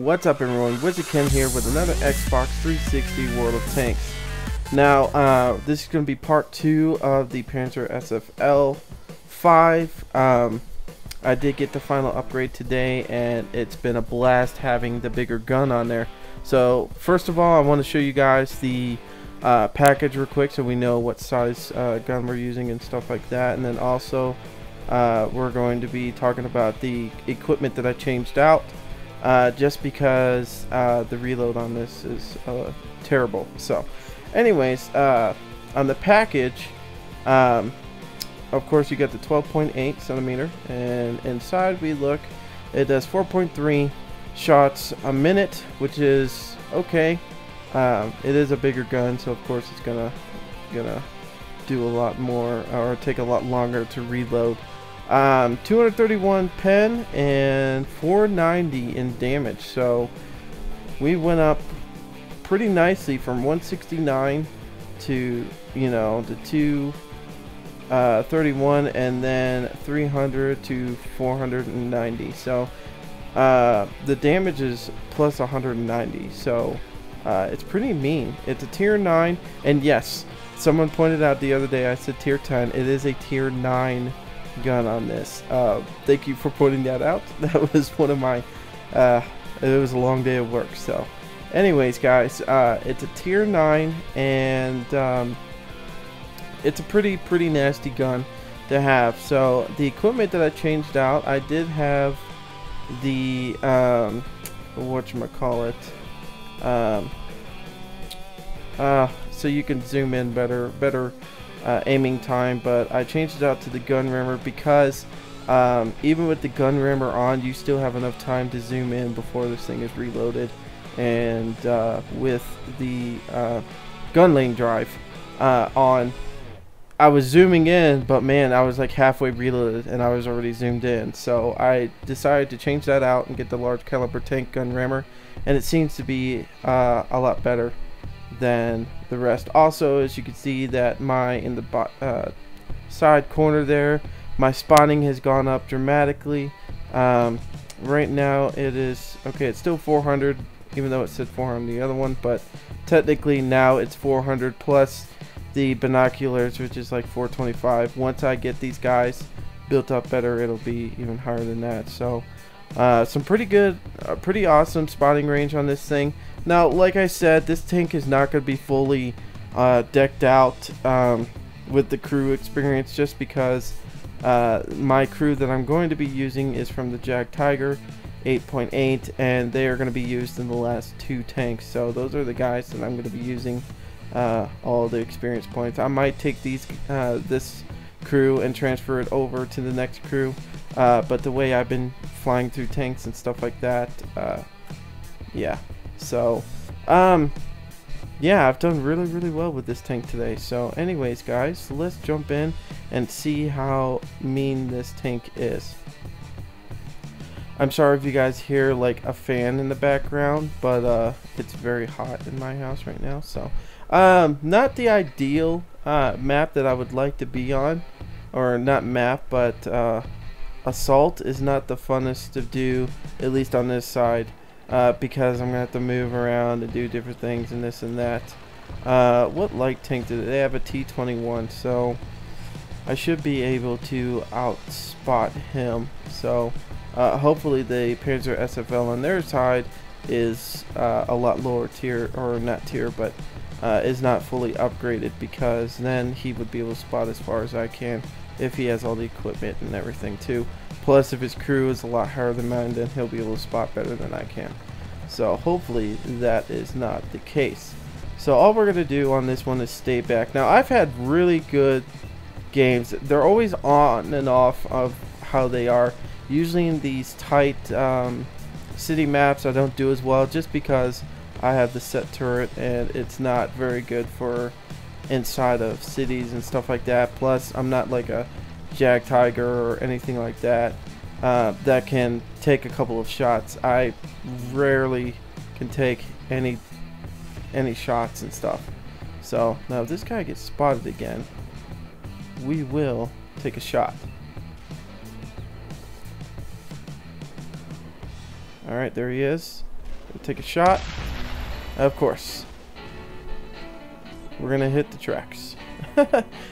What's up everyone, WizardKen here with another Xbox 360 World of Tanks. Now, this is going to be part 2 of the Pz.Sfl.V. I did get the final upgrade today and it's been a blast having the bigger gun on there. So, first of all, I want to show you guys the package real quick so we know what size gun we're using and stuff like that. And then also, we're going to be talking about the equipment that I changed out. Just because the reload on this is terrible. So anyways, on the package, of course you got the 12.8 centimeter, and inside we look, it does 4.3 shots a minute, which is okay. It is a bigger gun, so of course it's gonna do a lot more or take a lot longer to reload. 231 pen and 490 in damage, so we went up pretty nicely from 169 to, you know, the 231 and then 300 to 490. So the damage is plus 190, so it's pretty mean. It's a tier 9, and yes, someone pointed out the other day I said tier 10. It is a tier 9 gun on this. Thank you for pointing that out. That was one of my it was a long day of work. So anyways guys, it's a tier 9 and it's a pretty nasty gun to have. So the equipment that I changed out, I did have the whatchamacallit, so you can zoom in better aiming time, but I changed it out to the gun rammer because even with the gun rammer on, you still have enough time to zoom in before this thing is reloaded. And with the gun lane drive on, I was zooming in, but man, I was like halfway reloaded and I was already zoomed in. So I decided to change that out and get the large caliber tank gun rammer, and it seems to be a lot better than the rest. Also, as you can see that in the side corner there, my spotting has gone up dramatically. Right now it is okay, it's still 400 even though it said 400 on the other one, but technically now it's 400 plus the binoculars, which is like 425. Once I get these guys built up better, it'll be even higher than that. So some pretty good, pretty awesome spotting range on this thing. Now, like I said, this tank is not going to be fully decked out with the crew experience, just because my crew that I'm going to be using is from the Jag Tiger 8.8, and they are going to be used in the last 2 tanks. So those are the guys that I'm going to be using all the experience points. I might take these this crew and transfer it over to the next crew, but the way I've been flying through tanks and stuff like that, yeah. So yeah, I've done really well with this tank today. So anyways guys, let's jump in and see how mean this tank is. I'm sorry if you guys hear like a fan in the background, but it's very hot in my house right now. So not the ideal map that I would like to be on, or not map, but assault is not the funnest to do, at least on this side. Because I'm gonna have to move around and do different things and this and that. What light tank did they have? A T21, so I should be able to outspot him. So hopefully the Pz.Sfl on their side is a lot lower tier, or not tier, but is not fully upgraded, because then he would be able to spot as far as I can if he has all the equipment and everything too. Plus, if his crew is a lot higher than mine, then he'll be able to spot better than I can. So hopefully that is not the case. So all we're going to do on this one is stay back. Now, I've had really good games. They're always on and off of how they are. Usually in these tight city maps, I don't do as well, just because I have the set turret and it's not very good for inside of cities and stuff like that. Plus, I'm not like a Jag Tiger or anything like that that can take a couple of shots. I rarely can take any shots and stuff. So now if this guy gets spotted again, we will take a shot. Alright, there he is. Take a shot. Of course. We're gonna hit the tracks.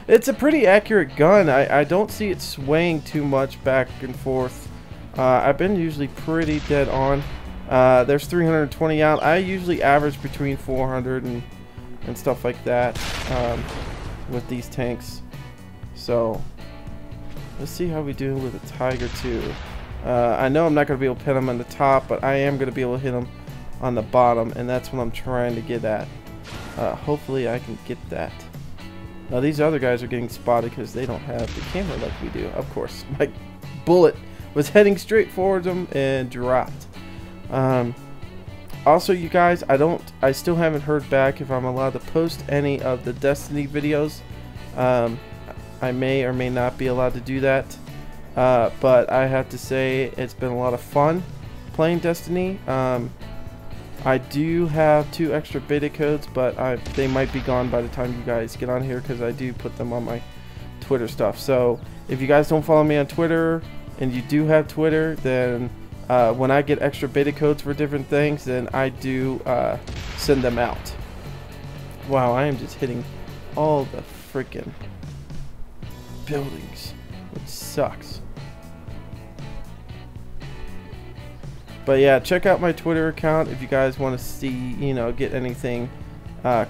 It's a pretty accurate gun. I don't see it swaying too much back and forth. I've been usually pretty dead on. There's 320 out. I usually average between 400 and stuff like that with these tanks. So let's see how we do with the Tiger 2. I know I'm not going to be able to pin him on the top, but I am going to be able to hit him on the bottom, and that's what I'm trying to get at. Hopefully I can get that. Now these other guys are getting spotted because they don't have the camera like we do. Of course, my bullet was heading straight towards them and dropped. Also, you guys, I still haven't heard back if I'm allowed to post any of the Destiny videos. I may or may not be allowed to do that. But I have to say it's been a lot of fun playing Destiny. I do have 2 extra beta codes, but they might be gone by the time you guys get on here because I do put them on my Twitter stuff. So if you guys don't follow me on Twitter and you do have Twitter, then when I get extra beta codes for different things, then I do send them out. Wow, I am just hitting all the freaking buildings, which sucks. But yeah, check out my Twitter account if you guys want to see, you know, get anything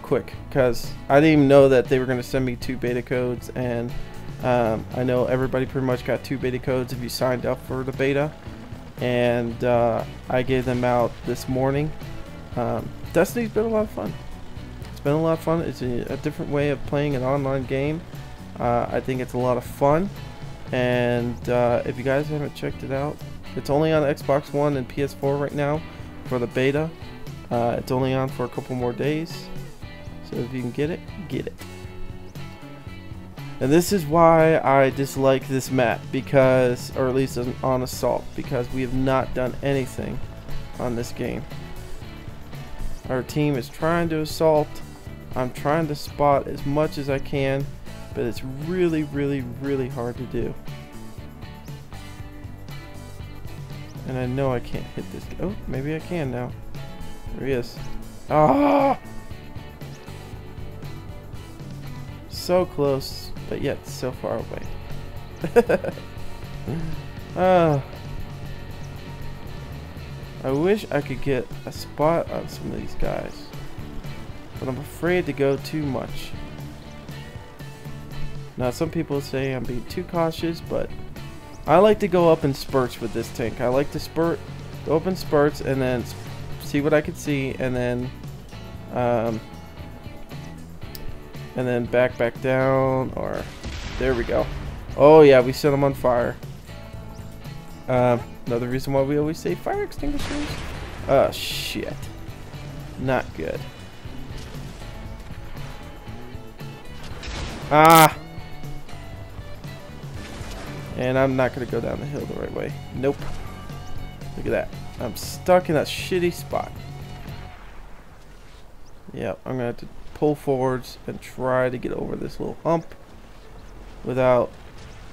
quick, because I didn't even know that they were going to send me 2 beta codes, and I know everybody pretty much got 2 beta codes if you signed up for the beta, and I gave them out this morning. Destiny's been a lot of fun. It's been a lot of fun. It's a different way of playing an online game. I think it's a lot of fun, and if you guys haven't checked it out, it's only on Xbox One and PS4 right now for the beta. It's only on for a couple more days, so if you can get it, get it. And this is why I dislike this map, because, or at least on Assault, because we have not done anything on this game. Our team is trying to assault. I'm trying to spot as much as I can, but it's really, really, really hard to do. And I know I can't hit this. Oh, maybe I can now. There he is. Ah! So close, but yet so far away. I wish I could get a spot on some of these guys, but I'm afraid to go too much. Now, some people say I'm being too cautious, but I like to go up in spurts with this tank. I like to go up in spurts, and then see what I can see, and then back down, or there we go. Oh yeah, we set them on fire. Another reason why we always say fire extinguishers. Oh shit, not good. Ah. And I'm not going to go down the hill the right way. Nope. Look at that. I'm stuck in a shitty spot. Yep, I'm going to have to pull forwards and try to get over this little hump without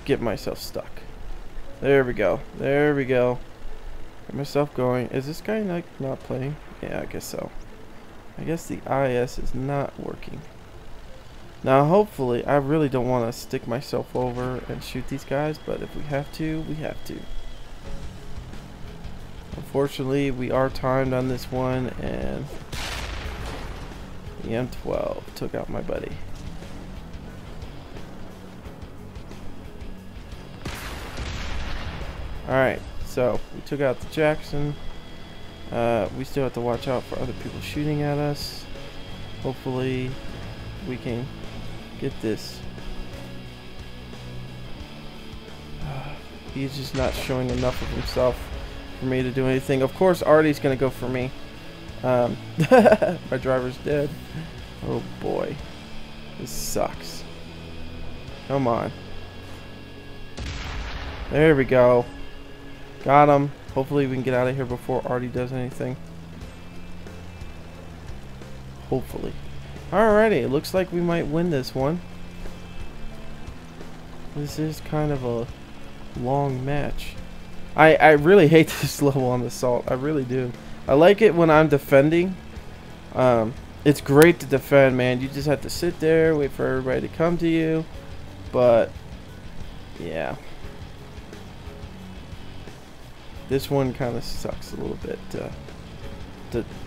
getting myself stuck. There we go. There we go. Get myself going. Is this guy not playing? Yeah, I guess so. I guess the IS is not working. Now, hopefully, I really don't want to stick myself over and shoot these guys, but if we have to, we have to. Unfortunately, we are timed on this one, and the M12 took out my buddy. Alright, so we took out the Jackson. We still have to watch out for other people shooting at us. Hopefully, we can get this. He's just not showing enough of himself for me to do anything. Of course, Artie's gonna go for me. My driver's dead. Oh boy, this sucks. Come on. There we go. Got him. Hopefully we can get out of here before Artie does anything. Hopefully. Alrighty, it looks like we might win this one. This is kind of a long match. I really hate this level on Assault. I really do. I like it when I'm defending. It's great to defend, man. You just have to sit there, wait for everybody to come to you. But yeah, this one kind of sucks a little bit to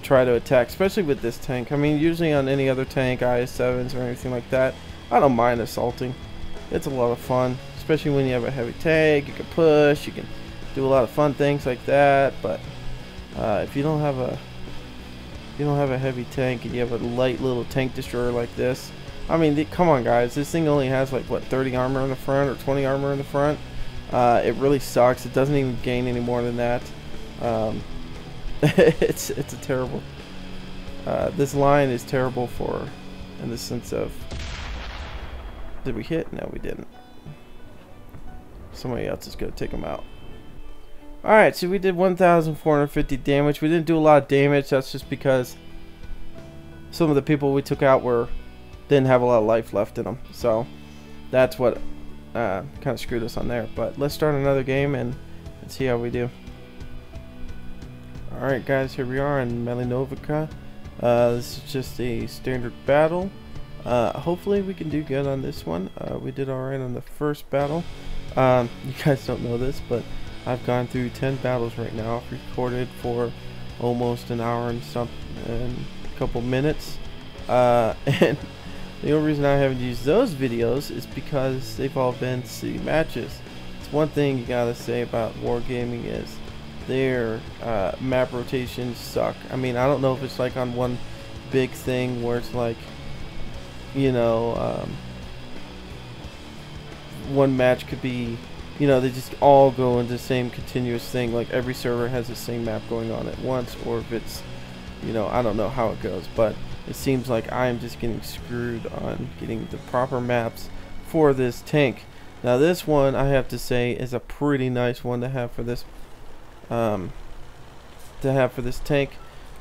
try to attack, especially with this tank. I mean, usually on any other tank, IS-7s or anything like that, I don't mind assaulting. It's a lot of fun, especially when you have a heavy tank. You can push, you can do a lot of fun things like that. But if you don't have a heavy tank and you have a light little tank destroyer like this, I mean, come on, guys. This thing only has like what, 30 armor in the front or 20 armor in the front. It really sucks. It doesn't even gain any more than that. It's a terrible. This line is terrible for, in the sense of, did we hit? No, we didn't. Somebody else is gonna take them out. All right, so we did 1,450 damage. We didn't do a lot of damage. That's just because some of the people we took out didn't have a lot of life left in them. So that's what kind of screwed us on there. But let's start another game and see how we do. Alright guys, here we are in Malinovica. This is just a standard battle. Hopefully we can do good on this one. We did alright on the first battle. You guys don't know this, but I've gone through 10 battles right now. I've recorded for almost an hour and a couple minutes. And the only reason I haven't used those videos is because they've all been city matches. It's one thing you gotta say about wargaming is their map rotations suck. I mean, I don't know if it's like on one big thing where it's like, you know, one match could be, you know, they just all go into the same continuous thing, like every server has the same map going on at once, or if it's, you know, I don't know how it goes, but it seems like I'm just getting screwed on getting the proper maps for this tank. Now this one, I have to say, is a pretty nice one to have for this tank.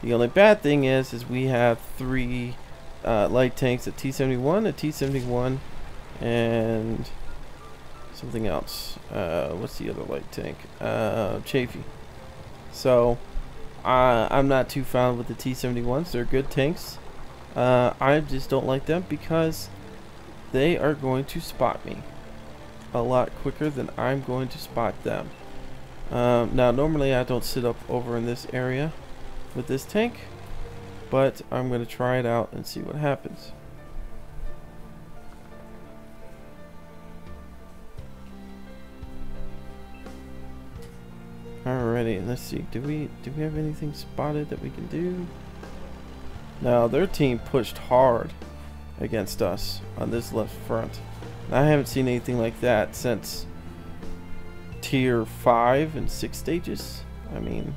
The only bad thing is we have 3 light tanks, a T-71, a T-71, and something else. What's the other light tank? Chafee. So I'm not too fond with the T-71s. They're good tanks. I just don't like them because they are going to spot me a lot quicker than I'm going to spot them. Now normally I don't sit up over in this area with this tank, but I'm going to try it out and see what happens. Alrighty, let's see. Do we have anything spotted that we can do? Now their team pushed hard against us on this left front. And I haven't seen anything like that since tier 5 and 6 stages. I mean,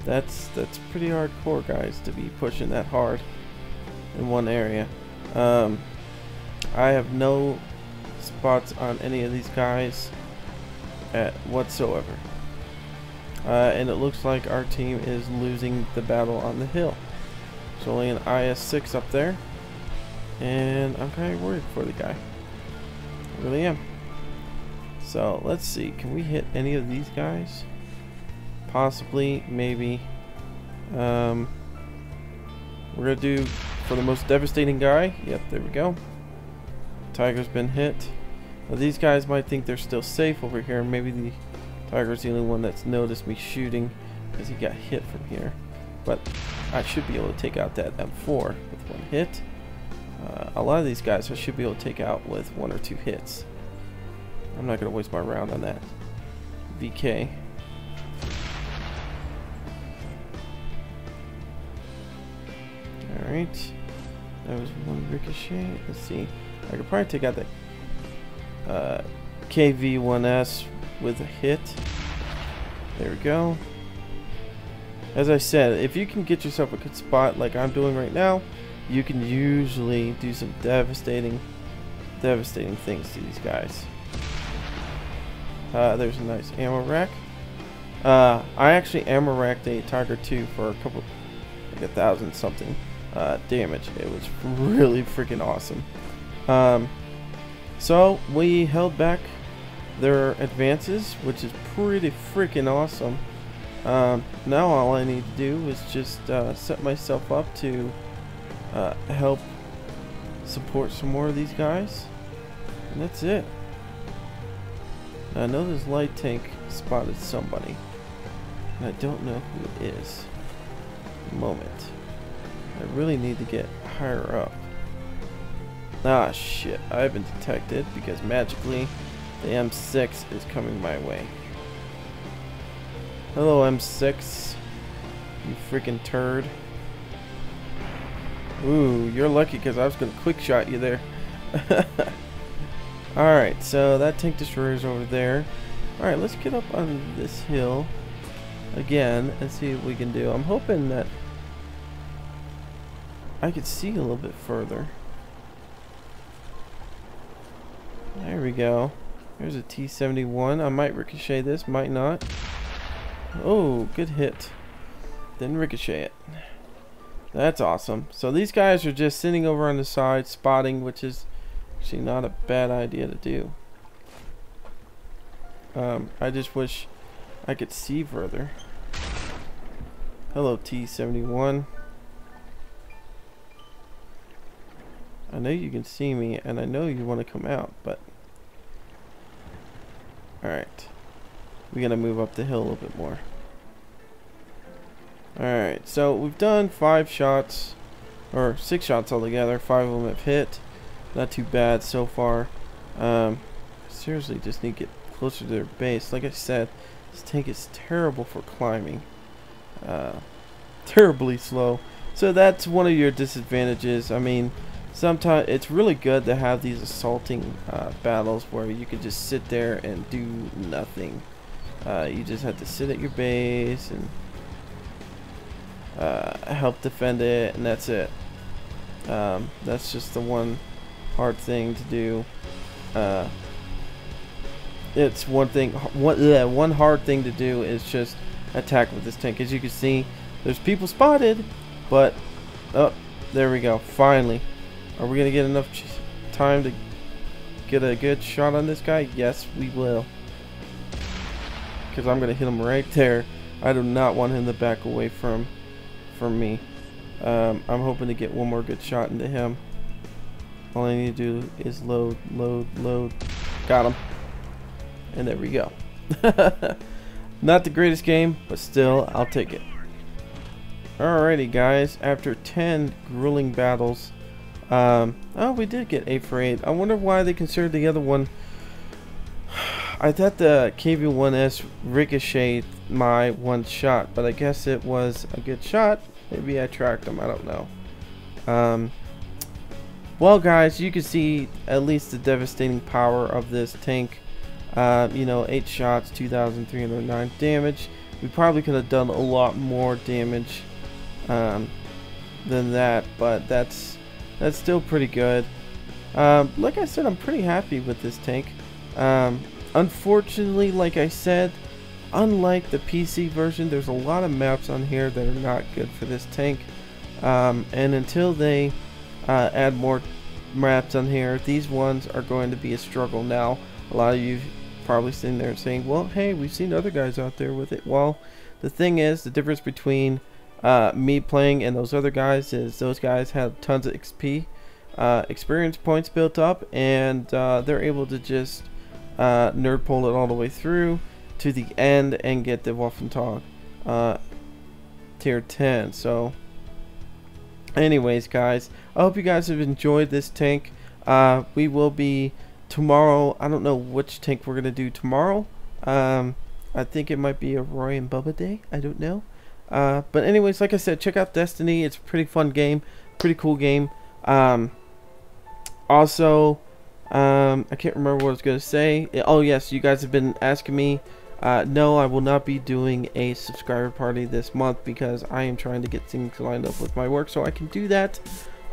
that's pretty hardcore, guys, to be pushing that hard in one area. I have no spots on any of these guys whatsoever. And it looks like our team is losing the battle on the hill. There's only an IS-6 up there, and I'm kind of worried for the guy. I really am. So let's see, can we hit any of these guys? Possibly, maybe. We're gonna do for the most devastating guy. Yep, there we go. Tiger's been hit. Now, these guys might think they're still safe over here. Maybe the Tiger's the only one that's noticed me shooting because he got hit from here. But I should be able to take out that M4 with 1 hit. A lot of these guys I should be able to take out with 1 or 2 hits. I'm not going to waste my round on that. VK. Alright. That was 1 ricochet. Let's see. I could probably take out that KV-1S with a hit. There we go. As I said, if you can get yourself a good spot like I'm doing right now, you can usually do some devastating things to these guys. There's a nice ammo rack. I actually ammo racked a Tiger 2 for a couple, like 1,000 something damage. It was really freaking awesome. So we held back their advances, which is pretty freaking awesome. Now all I need to do is just set myself up to help support some more of these guys, and that's it. Now, I know this light tank spotted somebody, and I don't know who it is at the moment. I really need to get higher up. Ah shit, I've been detected because magically the M6 is coming my way. Hello M6, you freaking turd. Ooh, you're lucky because I was going to quick shot you there. Alright, so that tank destroyer is over there. Alright, let's get up on this hill again and see what we can do. I'm hoping that I could see a little bit further. There we go. There's a T-71. I might ricochet this, might not. Oh, good hit. Didn't ricochet it. That's awesome. So these guys are just sitting over on the side, spotting, which is actually not a bad idea to do. I just wish I could see further. Hello, T-71. I know you can see me, and I know you want to come out, but... Alright. We gotta move up the hill a little bit more. Alright, so we've done 5 shots, or 6 shots altogether. 5 of them have hit. Not too bad so far. Seriously, just need to get closer to their base. Like I said, this tank is terrible for climbing. Terribly slow. So that's one of your disadvantages. I mean, sometimes it's really good to have these assaulting battles where you can just sit there and do nothing. You just have to sit at your base and help defend it, and that's it. That's just the one hard thing to do. It's one hard thing to do is just attack with this tank. As you can see, there's people spotted, but oh, there we go. Finally, are we gonna get enough time to get a good shot on this guy? Yes, we will. Because I'm gonna hit him right there. I do not want him to back away from me. I'm hoping to get one more good shot into him. All I need to do is load. Got him. And there we go. Not the greatest game, but still, I'll take it. Alrighty, guys. After 10 grueling battles, oh, we did get 8 for 8. I wonder why they considered the other one. I thought the KV-1S ricocheted my one shot, but I guess it was a good shot. Maybe I tracked them. I don't know. Well, guys, you can see at least the devastating power of this tank. You know, 8 shots, 2,309 damage. We probably could have done a lot more damage than that, but that's still pretty good. Like I said, I'm pretty happy with this tank. Unfortunately, like I said, unlike the PC version, there's a lot of maps on here that are not good for this tank. And until they add more maps on here, these ones are going to be a struggle. Now, a lot of you probably sitting there saying, well, hey, we've seen other guys out there with it. Well, the thing is, the difference between me playing and those other guys is those guys have tons of XP, experience points built up, and they're able to just nerd pull it all the way through to the end and get the Waffentag tier 10. So anyways, guys, I hope you guys have enjoyed this tank. We will be tomorrow. I don't know which tank we're gonna do tomorrow. I think it might be a Roy and Bubba day. I don't know. But anyways, like I said, check out Destiny. It's a pretty fun game, pretty cool game. Also, I can't remember what I was gonna say. Oh yes, you guys have been asking me. No, I will not be doing a subscriber party this month because I am trying to get things lined up with my work so I can do that.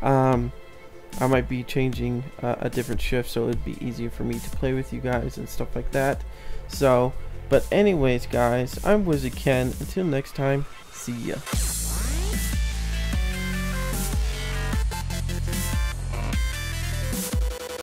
I might be changing a different shift so it'd be easier for me to play with you guys and stuff like that. So, but anyways, guys, I'm WizardKen. Until next time, see ya.